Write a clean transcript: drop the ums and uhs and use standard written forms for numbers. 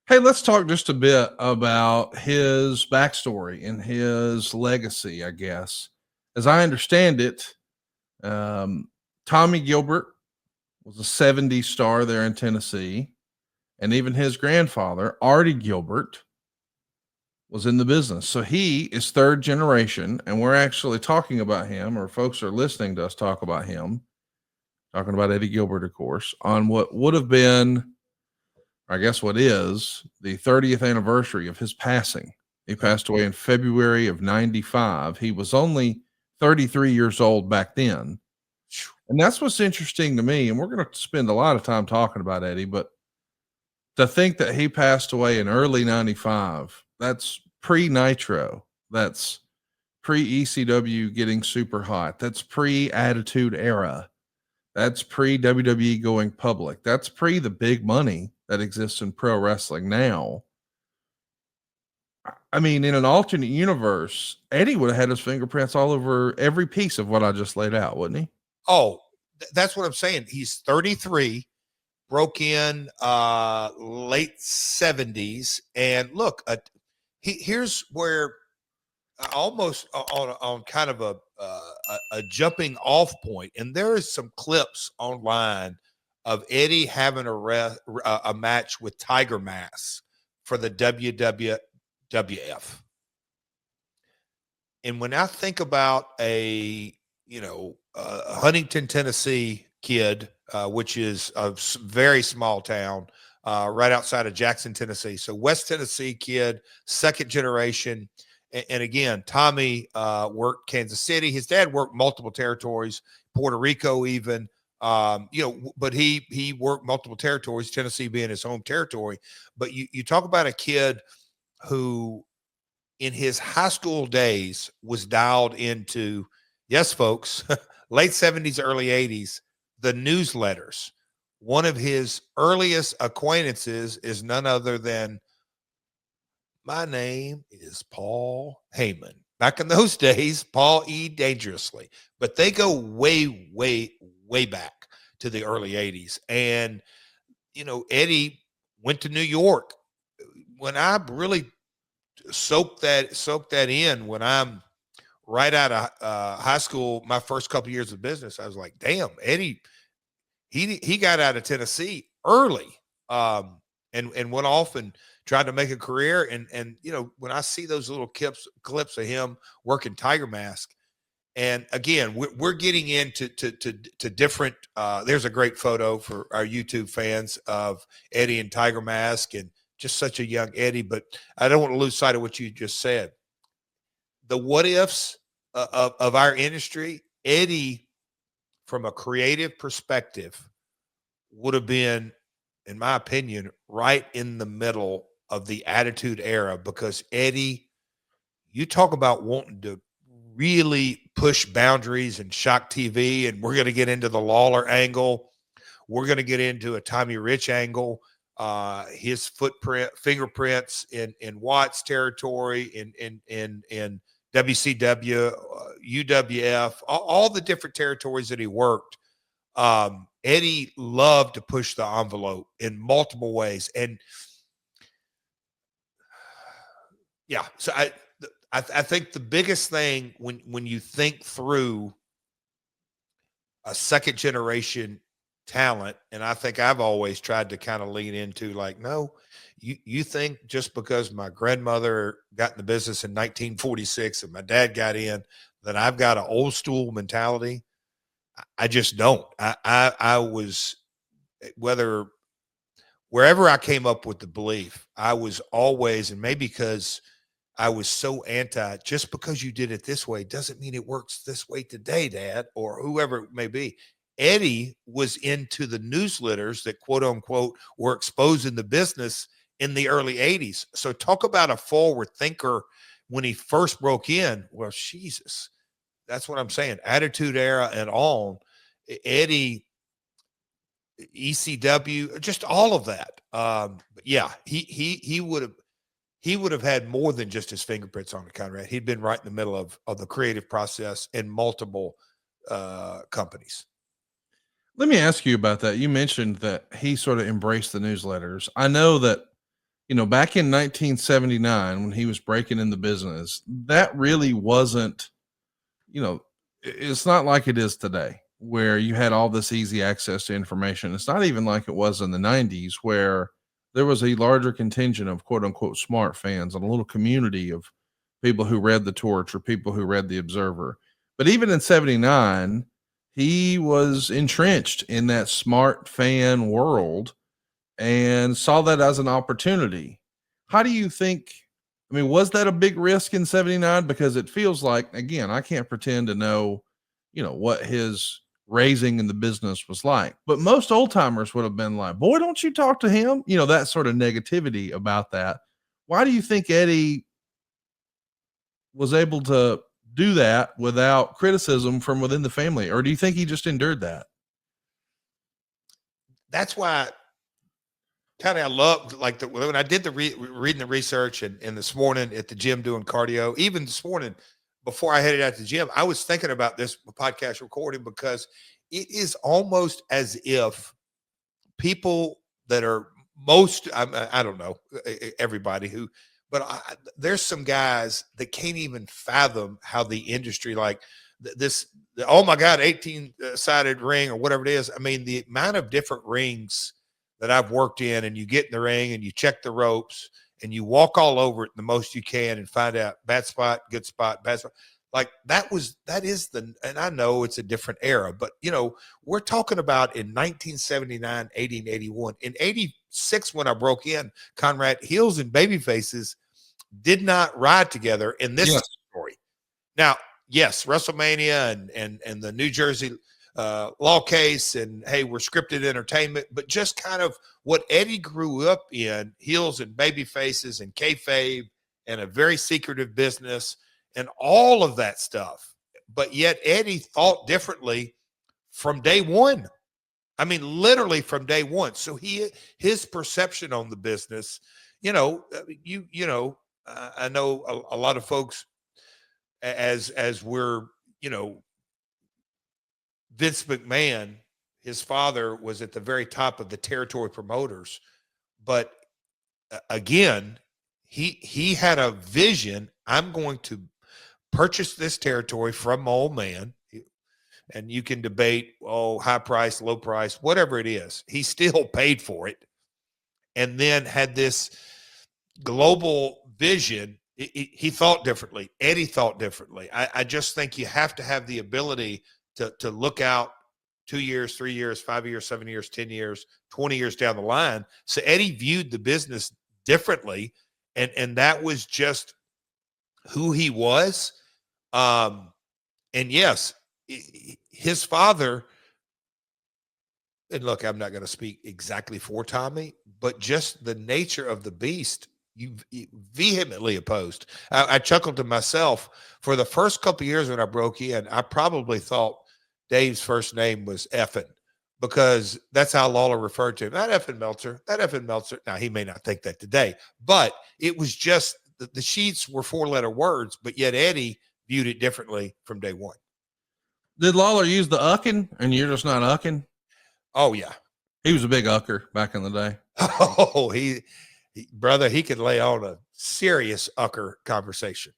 Hey, let's talk just a bit about his backstory and his legacy, I guess. As I understand it, um, Tommy Gilbert was a '70s star there in Tennessee, and even his grandfather, Artie Gilbert, was in the business. So he is third generation, and we're actually talking about him, or folks are listening to us talk about him, talking about Eddie Gilbert, of course, on what would have been, I guess what is, the 30th anniversary of his passing. He passed away in February of '95. He was only 33 years old back then. And that's what's interesting to me. And we're going to spend a lot of time talking about Eddie, but to think that he passed away in early '95, that's pre Nitro. That's pre ECW getting super hot. That's pre Attitude Era. That's pre WWE going public. That's pre the big money that exists in pro wrestling now. I mean, in an alternate universe, Eddie would have had his fingerprints all over every piece of what I just laid out, wouldn't he? Oh, that's what I'm saying. He's 33, broke in late 70s, and look, here's where almost on kind of a jumping off point, and there is some clips online of Eddie having a match with Tiger Mask for the WWF. And when I think about a Huntington, Tennessee kid, which is a very small town right outside of Jackson, Tennessee. So West Tennessee kid, second generation. And again, Tommy worked Kansas City. His dad worked multiple territories, Puerto Rico even. But he worked multiple territories, Tennessee being his home territory. But you talk about a kid who in his high school days was dialed into, yes, folks, late 70s, early 80s, the newsletters. One of his earliest acquaintances is none other than, my name is Paul Heyman. Back in those days, Paul E. Dangerously. But they go way, way, way back to the early 80s. And, Eddie went to New York. When I really soak that in, when I'm right out of high school, my first couple years of business, I was like, damn, Eddie, he got out of Tennessee early, and went off and tried to make a career. And when I see those little clips of him working Tiger Mask, and again, we're getting into to different. There's a great photo for our YouTube fans of Eddie and Tiger Mask, and just such a young Eddie. But I don't want to lose sight of what you just said. The what ifs of our industry, Eddie, from a creative perspective, would have been, in my opinion, right in the middle of the Attitude Era, because Eddie, you talk about wanting to really push boundaries and shock TV, and we're going to get into the Lawler angle. We're going to get into a Tommy Rich angle. His fingerprints in Watts territory, in WCW, UWF, all the different territories that he worked. Eddie loved to push the envelope in multiple ways. And yeah, so I think the biggest thing when you think through a second generation talent, and I think I've always tried to kind of lean into, like, no, you think just because my grandmother got in the business in 1946 and my dad got in, that I've got an old school mentality. I just don't. I was, wherever I came up with the belief, I was always, and maybe because I was so anti, just because you did it this way doesn't mean it works this way today, Dad, or whoever it may be. Eddie was into the newsletters that, quote unquote, were exposing the business in the early 80s. So talk about a forward thinker when he first broke in. Well, Jesus, that's what I'm saying. Attitude Era and on. Eddie, ECW, just all of that. Yeah, he would have had more than just his fingerprints on the Conrad. He'd been right in the middle of the creative process in multiple companies. Let me ask you about that. You mentioned that he sort of embraced the newsletters. I know that back in 1979, when he was breaking in the business, that really wasn't, it's not like it is today where you had all this easy access to information. It's not even like it was in the 90s where there was a larger contingent of quote unquote smart fans and a little community of people who read the Torch or people who read the Observer. But even in 79, he was entrenched in that smart fan world and saw that as an opportunity. How do you think? I mean, was that a big risk in 79? Because it feels like, again, I can't pretend to know, what his raising in the business was like. But most old timers would have been like, boy, don't you talk to him? That sort of negativity about that. Why do you think Eddie was able to do that without criticism from within the family? Or do you think he just endured that? That's why kind of I loved like when I did the reading the research and this morning at the gym doing cardio, even this morning before I headed out to the gym, I was thinking about this podcast recording because it is almost as if people that are I don't know everybody who, but there's some guys that can't even fathom how the industry like oh my God, 18 sided ring or whatever it is. I mean, the amount of different rings that I've worked in, and you get in the ring and you check the ropes and you walk all over it the most you can and find out bad spot, good spot, bad spot. Like that is and I know it's a different era, but we're talking about in 1979, 80, and 81. In 86, when I broke in, Conrad, heels and baby faces did not ride together in this story. Now, yes, WrestleMania and the New Jersey law case and hey, we're scripted entertainment, but just kind of what Eddie grew up in, heels and baby faces and kayfabe and a very secretive business and all of that stuff. But yet Eddie thought differently from day one. I mean, literally from day one. So his perception on the business, I know a lot of folks as we're, Vince McMahon, his father was at the very top of the territory promoters, but again, he had a vision. I'm going to purchase this territory from my old man, and you can debate, high price, low price, whatever it is. He still paid for it, and then had this global vision. He thought differently. Eddie thought differently. I just think you have to have the ability to look out 2 years, 3 years, 5 years, 7 years, 10 years, 20 years down the line. So Eddie viewed the business differently. And that was just who he was. And yes, his father, and look, I'm not going to speak exactly for Tommy, but just the nature of the beast, you vehemently opposed. I chuckled to myself for the first couple of years when I broke in. I probably thought Dave's first name was Effin because that's how Lawler referred to him. That Effin Meltzer, that Effin Meltzer. Now, he may not think that today, but it was just the sheets were 4-letter words, but yet Eddie viewed it differently from day one. Did Lawler use the ucking and you're just not ucking? Oh, yeah. He was a big ucker back in the day. Oh, brother, he could lay on a serious ucker conversation.